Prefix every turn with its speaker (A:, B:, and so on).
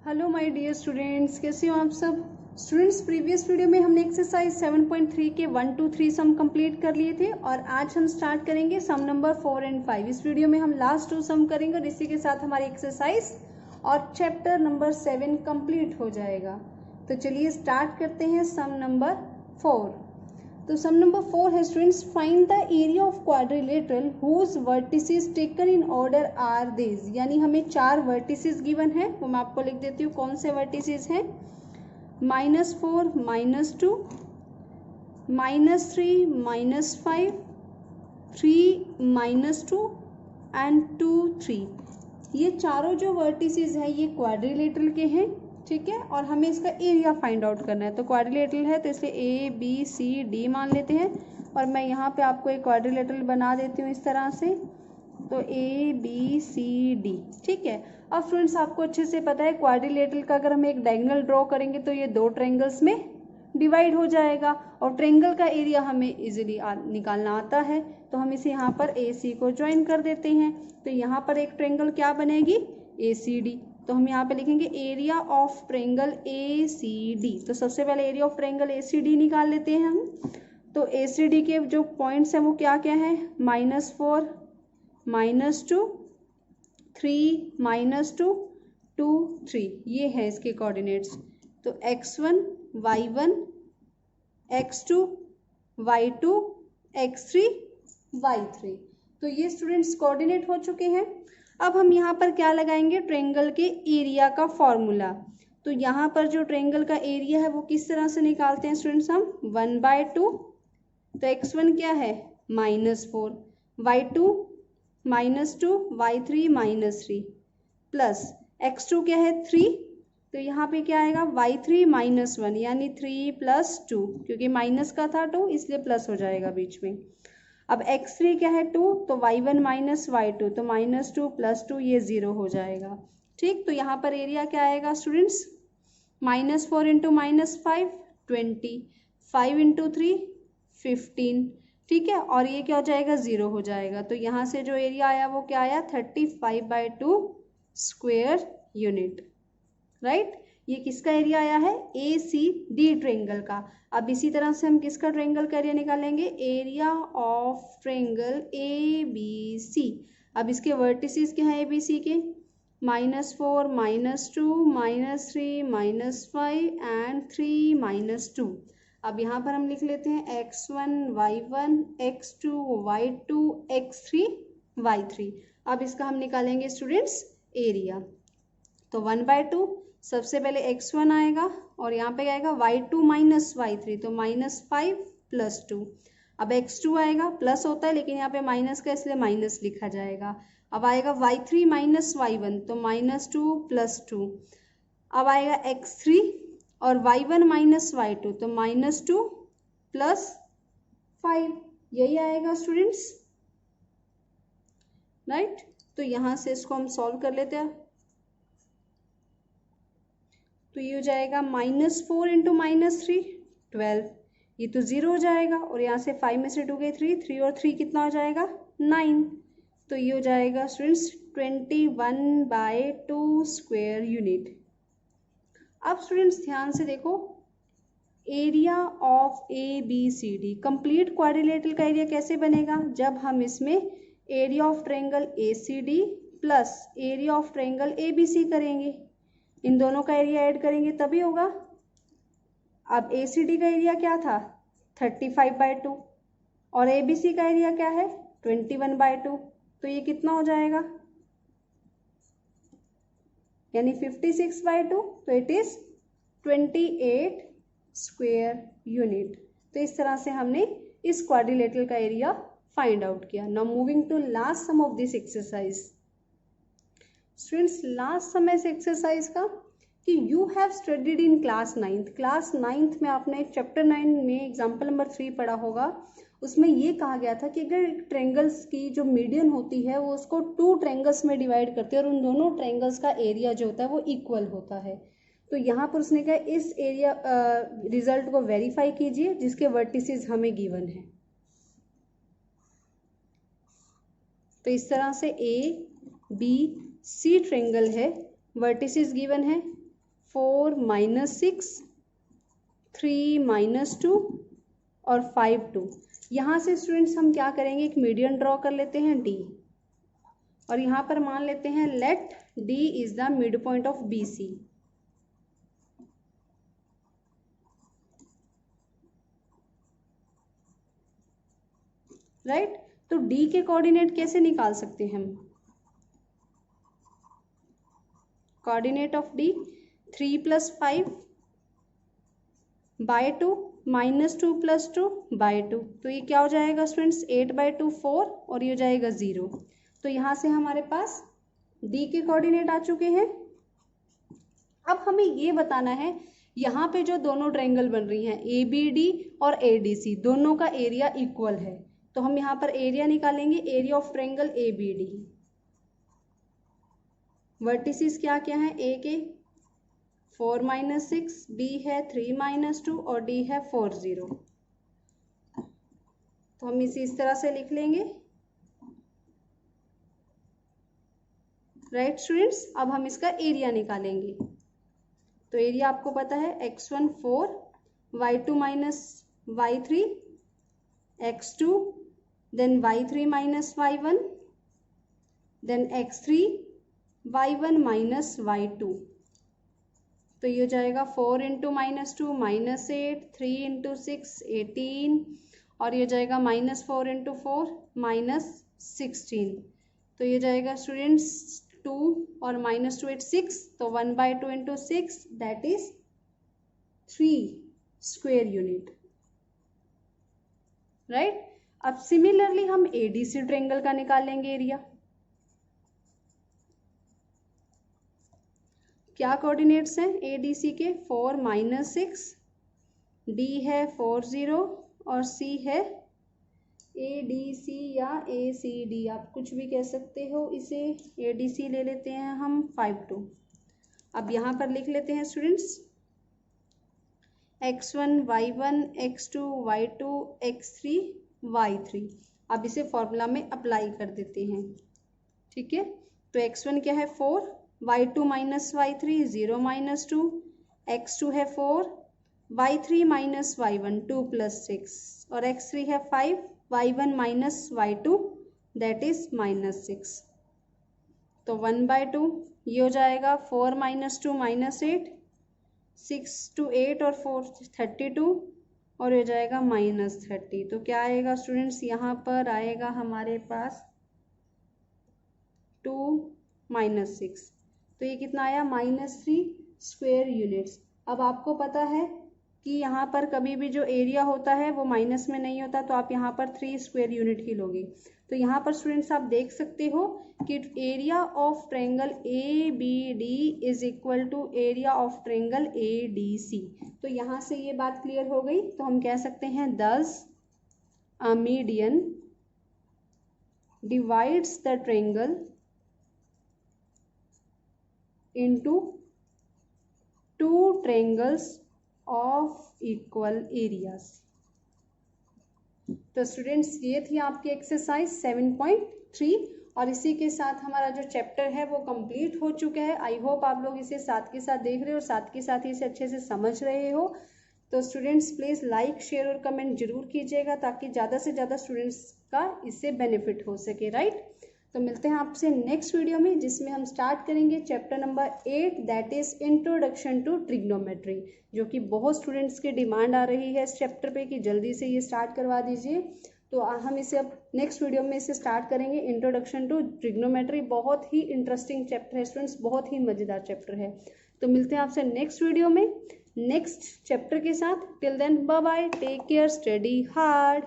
A: Hello my dear students, कैसे हो आप सब स्टूडेंट्स। प्रीवियस वीडियो में हमने एक्सरसाइज 7.3 के 1 2 3 सम कंप्लीट कर लिए थे और आज हम स्टार्ट करेंगे सम नंबर 4 एंड 5। इस वीडियो में हम लास्ट 2 सम करेंगे और इसी के साथ हमारी एक्सरसाइज और चैप्टर नंबर 7 कंप्लीट हो जाएगा। तो चलिए स्टार्ट करते हैं सम नंबर 4। तो सम नंबर 4 है students, find the area of quadrilateral whose vertices taken in order are this. यानी हमें 4 वर्टिसेस गिवन है, वो मैं आपको लिख देती हूँ कौन से वर्टिसेस हैं। -4, -2, -3, -5, 3, -2 एंड 2, 3। ये चारों जो वर्टिसेस है ये क्वाड्रिलेटरल के हैं, ठीक है। और हमें इसका एरिया फाइंड आउट करना है। तो क्वाड्रिलेटरल है तो इसलिए ए बी सी डी मान लेते हैं और मैं यहाँ पे आपको एक क्वाड्रिलेटरल बना देती हूँ इस तरह से। तो ए बी सी डी, ठीक है। अब स्टूडेंट्स आपको अच्छे से पता है क्वाड्रिलेटरल का अगर हम एक डायगोनल ड्रॉ करेंगे तो ये 2 ट्रायंगल्स में डिवाइड हो जाएगा और ट्रायंगल का एरिया हमें इजीली निकालना आता है। तो हम इसे यहाँ पर ए सी को ज्वाइन कर देते हैं। तो यहाँ पर एक ट्रायंगल क्या बनेगी, ए सी डी। तो हम यहाँ पे लिखेंगे area of triangle A C D. तो सबसे पहले area of triangle A C D निकाल लेते हैं हम। तो ए सी डी के जो पॉइंट्स हैं वो क्या क्या है, -4, -2, 3, -2, 2, 3, ये है इसके कोऑर्डिनेट्स। तो x1, y1, x2, y2, x3, y3। तो ये स्टूडेंट्स कोऑर्डिनेट हो चुके हैं। अब हम यहाँ पर क्या लगाएंगे, ट्रायंगल के एरिया का फॉर्मूला। तो यहाँ पर जो ट्रायंगल का एरिया है वो किस तरह से निकालते हैं स्टूडेंट्स हम, 1/2। तो x1 क्या है, -4, y2 -2, y3 -3 प्लस x2 क्या है 3। तो यहाँ पे क्या आएगा y3 -1 यानी 3 + 2, क्योंकि माइनस का था 2 इसलिए प्लस हो जाएगा बीच में। अब x3 क्या है 2, तो y1 - y2 तो -2 + 2 ये 0 हो जाएगा, ठीक। तो यहाँ पर एरिया क्या आएगा स्टूडेंट्स, -4 × -5 20, 5 × 3 15, ठीक है। और ये क्या हो जाएगा, 0 हो जाएगा। तो यहाँ से जो एरिया आया वो क्या आया, 35/2 स्क्वायर यूनिट, राइट। ये किसका एरिया आया है, ए सी डी ट्रायंगल का। अब इसी तरह से हम किसका ट्रायंगल का एरिया निकालेंगे, area of triangle A B C. अब इसके वर्टिसेस क्या हैं ए बी सी के, -4, -2, -3, -5 एंड 3, -2। अब यहाँ पर हम लिख लेते हैं x1, y1, x2, y2, x3, y3। अब इसका हम निकालेंगे स्टूडेंट्स एरिया। तो 1/2 सबसे पहले x1 आएगा और यहाँ पे आएगा y2 - y3 तो -5 + 2। अब x2 आएगा, प्लस होता है लेकिन यहाँ पे माइनस का इसलिए माइनस लिखा जाएगा। अब आएगा y3 - y1 तो -2 + 2। अब आएगा x3 और y1 - y2 तो -2 + 5, यही आएगा स्टूडेंट्स, राइट। तो यहाँ से इसको हम सॉल्व कर लेते हैं। तो ये हो जाएगा -4 × -3 12, ये तो 0 हो जाएगा और यहाँ से 5 में से 2 गए 3 और 3 कितना हो जाएगा 9। तो ये हो जाएगा स्टूडेंट्स 21/2 स्क्वायर यूनिट। अब स्टूडेंट्स ध्यान से देखो, area of A B C D, complete quadrilateral का एरिया कैसे बनेगा, जब हम इसमें area of triangle A C D plus area of triangle A B C करेंगे, इन दोनों का एरिया ऐड करेंगे तभी होगा। अब ए सी डी का एरिया क्या था 35/2 और ए बी सी का एरिया क्या है 21/2, तो ये कितना हो जाएगा, यानी 56/2, तो इट इज 28 स्क्वायर यूनिट। तो इस तरह से हमने इस क्वाड्रिलेटरल का एरिया फाइंड आउट किया। Now moving to last sum of this exercise. Students last समय से एक्सरसाइज का कि you have studied in class 9th। Class 9th में आपने चैप्टर 9 में एग्जाम्पल नंबर 3 पढ़ा होगा। उसमें ये कहा गया था कि अगर ट्रायंगल्स की जो मीडियन होती है वो उसको 2 ट्रायंगल्स में डिवाइड करते हैं और उन दोनों ट्रायंगल्स का एरिया जो होता है वो इक्वल होता है। तो यहाँ पर उसने कहा इस एरिया रिजल्ट को वेरीफाई कीजिए जिसके वर्टिसेस हमें गिवन है। तो इस तरह से ए बी सी ट्रायंगल है, वर्टिसेस गिवन है 4 माइनस 6, 3 माइनस 2 और 5 2। यहाँ से स्टूडेंट्स हम क्या करेंगे, एक मीडियन ड्रॉ कर लेते हैं डी, और यहाँ पर मान लेते हैं let D is the mid point of B C. Right, तो डी के कोऑर्डिनेट कैसे निकाल सकते हैं हम, coordinate of D 3 + 5 by 2 -2 + 2 by 2, तो ये क्या हो जाएगा स्टूडेंट्स 8/2 4 और ये हो जाएगा 0। तो यहाँ से हमारे पास डी के कोऑर्डिनेट आ चुके हैं। अब हमें ये बताना है यहाँ पे जो दोनों ट्रायंगल बन रही हैं ABD और ADC, दोनों का एरिया इक्वल है, तो हम यहाँ पर एरिया निकालेंगे, area of triangle ABD। Vertices क्या क्या है, A के 4 - 6, B है 3 - 2 और D है 4 0। तो हम इसे इस तरह से लिख लेंगे। राइट स्टूडेंट्स, अब हम इसका एरिया निकालेंगे। तो एरिया आपको पता है x1 4, y2 - y3, x2, then y3 - y1, then x3 y1 - y2। तो ये हो जाएगा 4 × -2 -8, 3 × 6 18, और ये हो जाएगा -4 × 4 -16। तो ये जाएगा स्टूडेंट्स 2 और -2 8 6, तो 1/2 × 6 that is 3 square unit. Right, अब सिमिलरली हम ADC ट्रायंगल का निकालेंगे एरिया। क्या कोऑर्डिनेट्स हैं ADC के, 4 - 6, D है 4 0 और C है ADC या ACD, आप कुछ भी कह सकते हो इसे। ADC ले लेते हैं हम 5 2। अब यहाँ पर लिख लेते हैं students x1 y1, x2 y2, x3 y3। अब इसे फॉर्मूला में अप्लाई कर देते हैं। ठीक है, तो x1 क्या है 4, y2 - y3 0 - 2, x2 है 4, y3 - y1 2 + 6 और x3 है 5, y1 - y2 दैट इज -6। तो 1/2 ये हो जाएगा 4 - 2 -8, 6 to 8 और 4 32 और ये हो जाएगा -30। तो क्या आएगा स्टूडेंट्स, यहाँ पर आएगा हमारे पास 2 - 6, तो ये कितना आया -3 स्क्वायर यूनिट्स। अब आपको पता है कि यहाँ पर कभी भी जो एरिया होता है वो माइनस में नहीं होता, तो आप यहाँ पर 3 स्क्वायर यूनिट ही लोगे। तो यहाँ पर स्टूडेंट्स आप देख सकते हो कि area of triangle ABD is equal to area of triangle ADC। तो यहाँ से ये बात क्लियर हो गई। तो हम कह सकते हैं thus a median divides the triangle into 2 triangles of equal areas. तो स्टूडेंट्स ये थी आपकी एक्सरसाइज 7.3 और इसी के साथ हमारा जो चैप्टर है वो कंप्लीट हो चुका है। आई होप आप लोग इसे साथ के साथ देख रहे हो और साथ के साथ इसे अच्छे से समझ रहे हो। तो स्टूडेंट्स प्लीज़ लाइक शेयर और कमेंट जरूर कीजिएगा ताकि ज़्यादा से ज़्यादा स्टूडेंट्स का इससे बेनिफिट हो सके। राइट, तो मिलते हैं आपसे नेक्स्ट वीडियो में जिसमें हम स्टार्ट करेंगे chapter number 8 that is introduction to trigonometry, जो कि बहुत स्टूडेंट्स की डिमांड आ रही है इस चैप्टर पे कि जल्दी से ये स्टार्ट करवा दीजिए। तो हम इसे अब नेक्स्ट वीडियो में इसे स्टार्ट करेंगे इंट्रोडक्शन टू ट्रिग्नोमेट्री। बहुत ही इंटरेस्टिंग चैप्टर है स्टूडेंट्स, बहुत ही मज़ेदार चैप्टर है। तो मिलते हैं आपसे नेक्स्ट वीडियो में नेक्स्ट चैप्टर के साथ। Till then bye bye, take care, study hard.